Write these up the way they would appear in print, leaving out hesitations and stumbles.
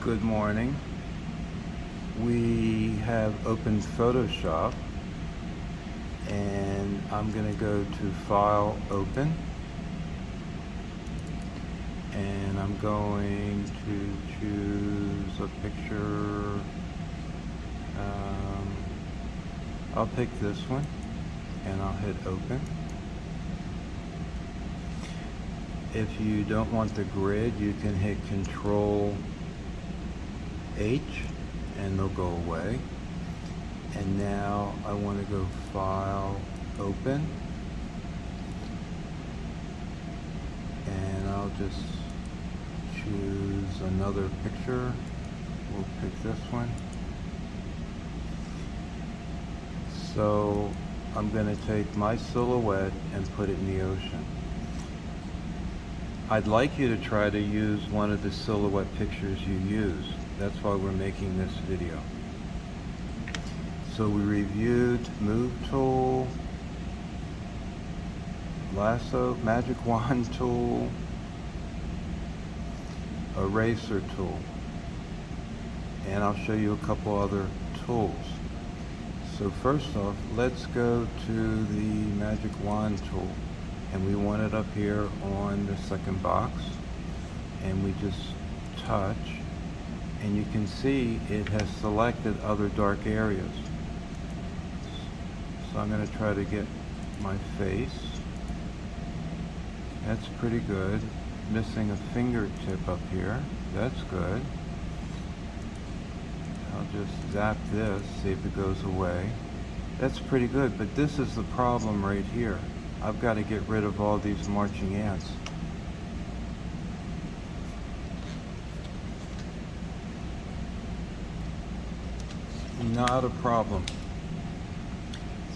Good morning. We have opened Photoshop and I'm going to go to File, Open, and I'm going to choose a picture. I'll pick this one and I'll hit Open. If you don't want the grid, you can hit Control H and they'll go away. And now I want to go File, Open, and I'll just choose another picture. We'll pick this one. So I'm going to take my silhouette and put it in the ocean. I'd like you to try to use one of the silhouette pictures you use. That's why we're making this video. So we reviewed Move Tool, Lasso, Magic Wand Tool, Eraser Tool, and I'll show you a couple other tools. So first off, let's go to the Magic Wand Tool, and we want it up here on the second box, and we just touch, and you can see it has selected other dark areas. So I'm going to try to get my face. That's pretty good. Missing a fingertip up here. That's good. I'll just zap this, see if it goes away. That's pretty good, but this is the problem right here. I've got to get rid of all these marching ants. Not a problem.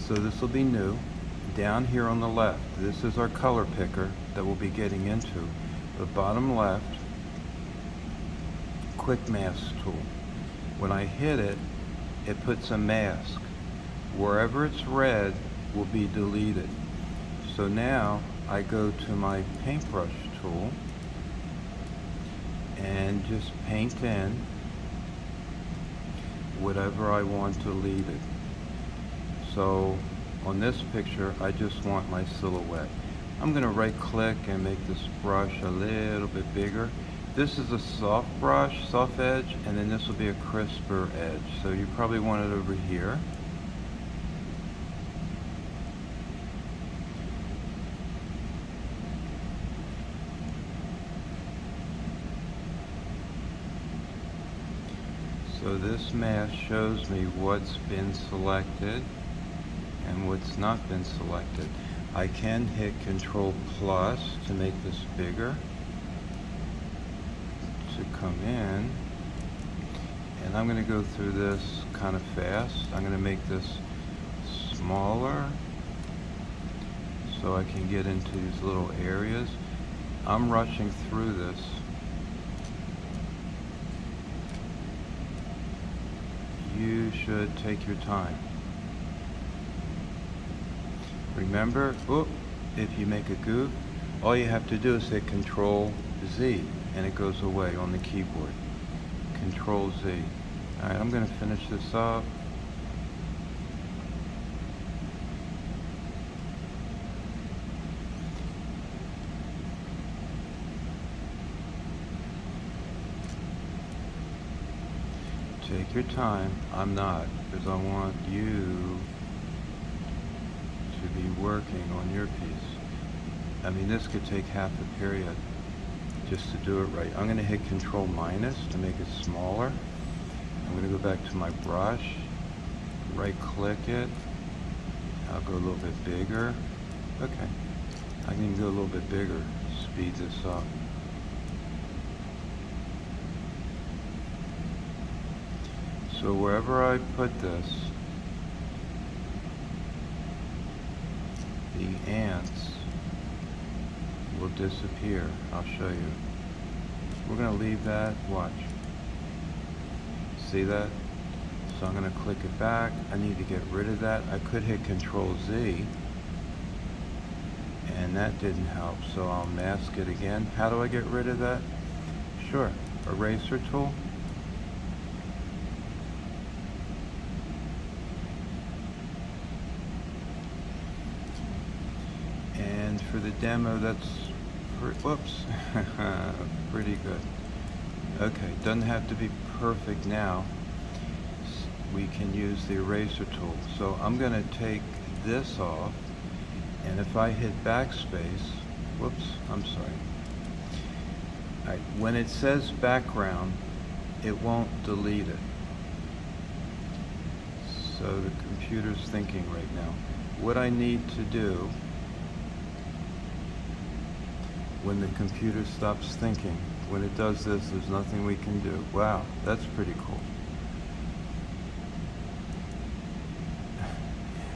So this will be new. Down here on the left, this is our color picker that we'll be getting into. The bottom left, Quick Mask Tool. When I hit it, it puts a mask. Wherever it's red will be deleted. So now I go to my paintbrush tool and just paint in whatever I want to leave it. So on this picture, I just want my silhouette. I'm going to right click and make this brush a little bit bigger. This is a soft brush, soft edge, and then this will be a crisper edge. So you probably want it over here. So this mask shows me what's been selected and what's not been selected. I can hit Control Plus to make this bigger, to come in, and I'm going to go through this kind of fast. I'm going to make this smaller so I can get into these little areas. I'm rushing through this. You should take your time. Remember, if you make a goof, all you have to do is hit Control Z and it goes away on the keyboard. Control Z. Alright, I'm going to finish this up. Take your time. I'm not, because I want you to be working on your piece. I mean, this could take half a period just to do it right. I'm going to hit Control minus to make it smaller. I'm going to go back to my brush, right click it. I'll go a little bit bigger. Okay, I can go a little bit bigger, speed this up. So wherever I put this, the ants will disappear. I'll show you. We're going to leave that. Watch. See that? So I'm going to click it back. I need to get rid of that. I could hit Control Z, and that didn't help. So I'll mask it again. How do I get rid of that? Sure. Eraser tool. for the demo, that's, whoops, pretty good. Okay, doesn't have to be perfect now. We can use the eraser tool. So I'm going to take this off, and if I hit backspace, whoops, I'm sorry. All right, when it says background, it won't delete it. So the computer's thinking right now. What I need to do when the computer stops thinking, when it does this, there's nothing we can do. Wow, that's pretty cool.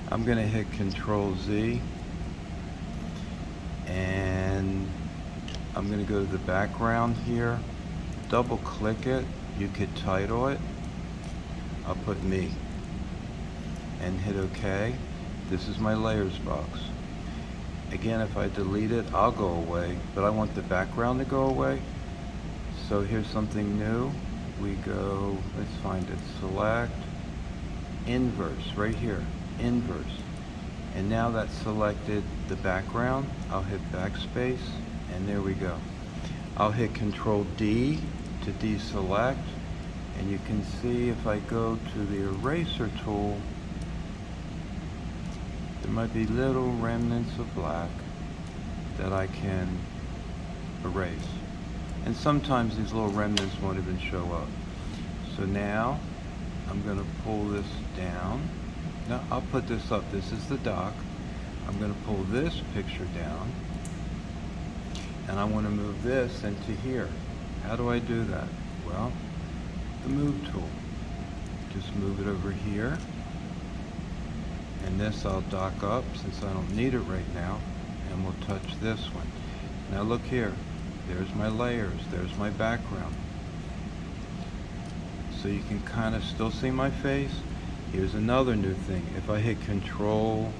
I'm going to hit Control Z, and I'm going to go to the background here, double click it, you could title it, I'll put me, and hit OK. This is my layers box. Again, if I delete it, I'll go away, but I want the background to go away. So here's something new. We go, let's find it, select, inverse, right here, inverse. And now that's selected the background. I'll hit backspace, and there we go. I'll hit Control D to deselect, and you can see if I go to the eraser tool, there might be little remnants of black that I can erase. And sometimes these little remnants won't even show up. So now I'm going to pull this down. Now I'll put this up. This is the dock. I'm going to pull this picture down, and I want to move this into here. How do I do that? Well, the move tool. Just move it over here. And this I'll dock up since I don't need it right now, and we'll touch this one. Now look here, there's my layers, there's my background. So you can kind of still see my face. Here's another new thing. If I hit Control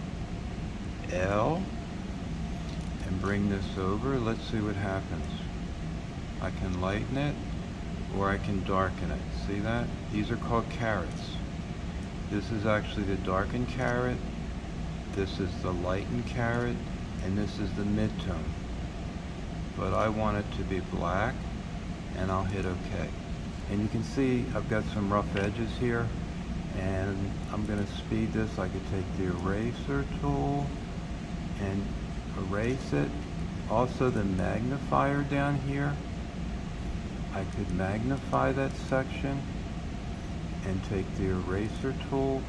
L and bring this over, let's see what happens. I can lighten it or I can darken it. See that? These are called carrots. This is actually the darkened carrot, this is the lightened carrot, and this is the midtone. But I want it to be black, and I'll hit OK. And you can see I've got some rough edges here, and I'm going to speed this. I could take the eraser tool and erase it. Also the magnifier down here, I could magnify that section and take the eraser tool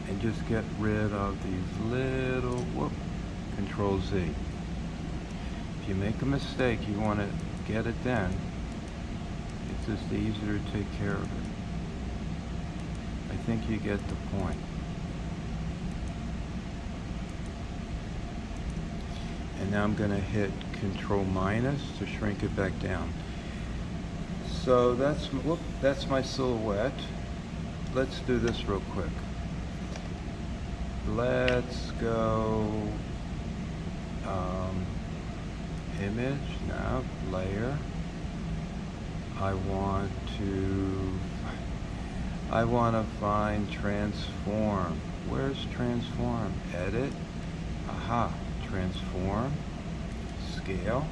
and just get rid of these little, whoop, Control Z. If you make a mistake, you want to get it then. It's just easier to take care of it. I think you get the point. And now I'm going to hit Control minus to shrink it back down. So that's my silhouette. Let's do this real quick. Let's go image, now layer. I want to find transform. Where's transform? Edit. Aha, transform. Scale.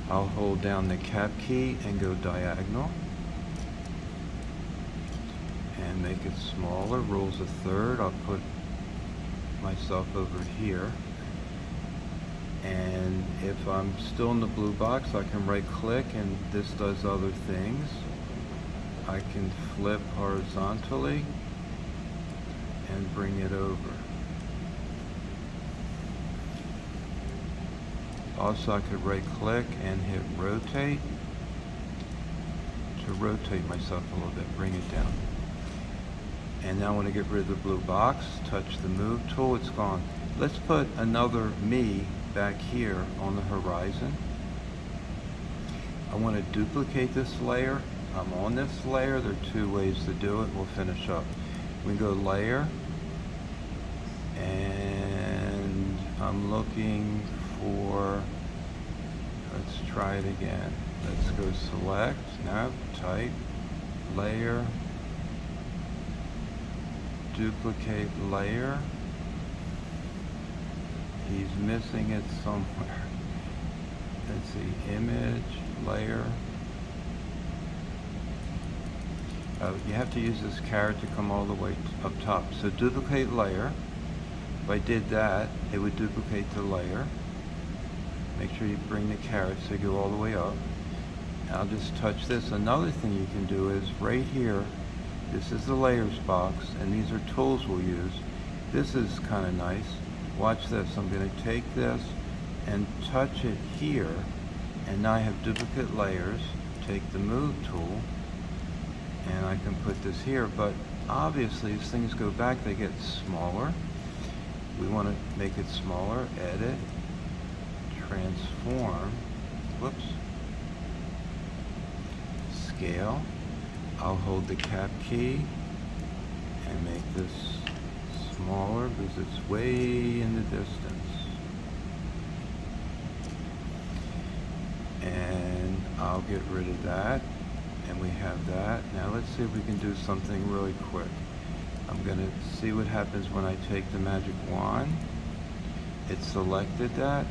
I'll hold down the cap key and go diagonal and make it smaller. Rules a third. I'll put myself over here, and if I'm still in the blue box, I can right click and this does other things. I can flip horizontally and bring it over. Also, I could right click and hit rotate to rotate myself a little bit, bring it down. And now I want to get rid of the blue box, touch the move tool, it's gone. Let's put another me back here on the horizon. I want to duplicate this layer. I'm on this layer. There are two ways to do it. We'll finish up. We go layer, and I'm looking for, let's try it again. Let's go select, now type, layer, duplicate layer, he's missing it somewhere. Let's see, image, layer. You have to use this caret to come all the way up top. So duplicate layer. If I did that, it would duplicate the layer. Make sure you bring the caret so you go all the way up. I'll just touch this. Another thing you can do is right here, this is the layers box, and these are tools we'll use. This is kind of nice. Watch this. I'm going to take this and touch it here, and now I have duplicate layers. Take the move tool, and I can put this here, but obviously as things go back, they get smaller. We want to make it smaller. Edit, transform, whoops, scale. I'll hold the cap key and make this smaller because it's way in the distance. And I'll get rid of that, and we have that. Now let's see if we can do something really quick. I'm going to see what happens when I take the magic wand. It selected that,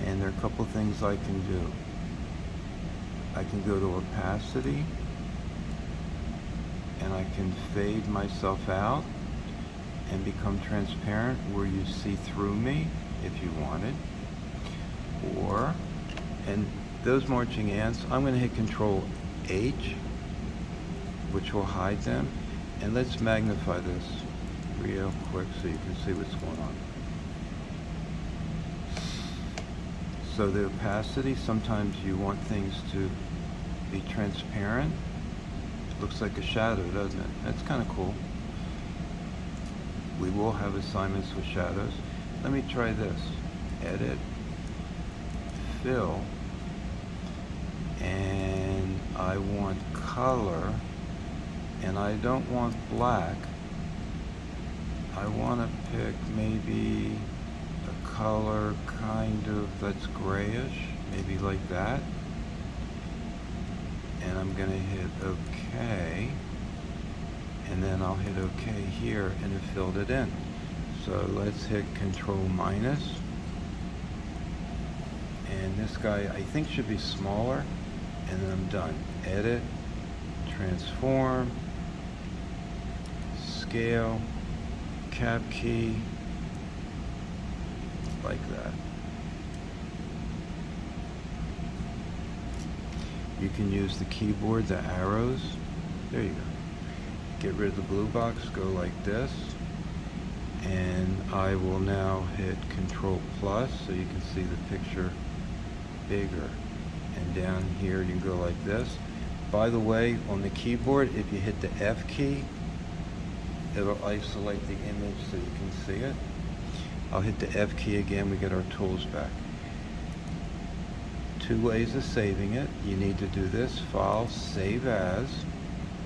and there are a couple things I can do. I can go to opacity, and I can fade myself out and become transparent where you see through me if you wanted. Or, and those marching ants, I'm going to hit Control H, which will hide them. And let's magnify this real quick so you can see what's going on. So the opacity, sometimes you want things to be transparent. Looks like a shadow, doesn't it? That's kind of cool. We will have assignments with shadows. Let me try this. Edit, fill, and I want color, and I don't want black. I want to pick maybe a color kind of that's grayish, maybe like that. And I'm going to hit OK, and then I'll hit OK here, and it filled it in. So let's hit Control minus, and this guy I think should be smaller, and then I'm done. Edit, transform, scale, cap key, like that. You can use the keyboard, the arrows. There you go. Get rid of the blue box, go like this. And I will now hit Control plus so you can see the picture bigger. And down here you can go like this. By the way, on the keyboard, if you hit the F key, it'll isolate the image so you can see it. I'll hit the F key again, we get our tools back. Two ways of saving it. You need to do this, File, Save As.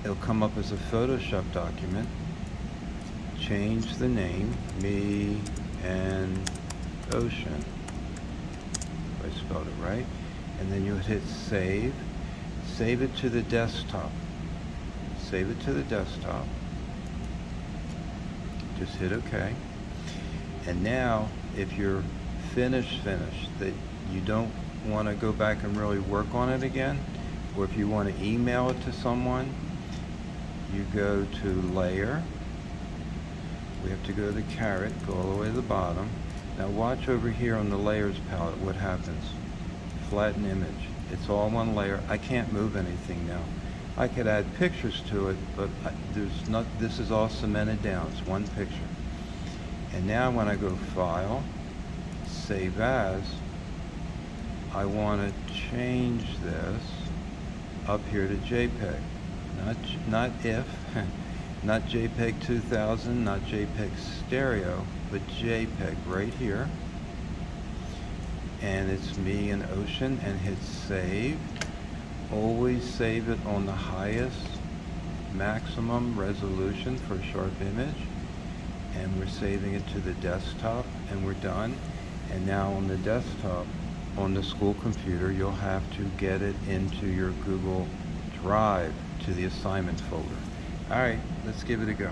It'll come up as a Photoshop document. Change the name, Me and Ocean. If I spelled it right. And then you would hit Save. Save it to the desktop. Save it to the desktop. Just hit OK. And now, if you're finished, that you don't want to go back and really work on it again, or if you want to email it to someone, you go to Layer. We have to go to the caret, go all the way to the bottom. Now watch over here on the Layers palette what happens. Flatten image. It's all one layer. I can't move anything now. I could add pictures to it, but this is all cemented down. It's one picture. And now when I go File, Save As, I want to change this up here to JPEG. Not if, not JPEG 2000, not JPEG stereo, but JPEG right here. And it's Me and Ocean, and hit Save. Always save it on the highest maximum resolution for a sharp image. And we're saving it to the desktop, and we're done. And now on the desktop, on the school computer, you'll have to get it into your Google Drive to the assignment folder. All right, let's give it a go.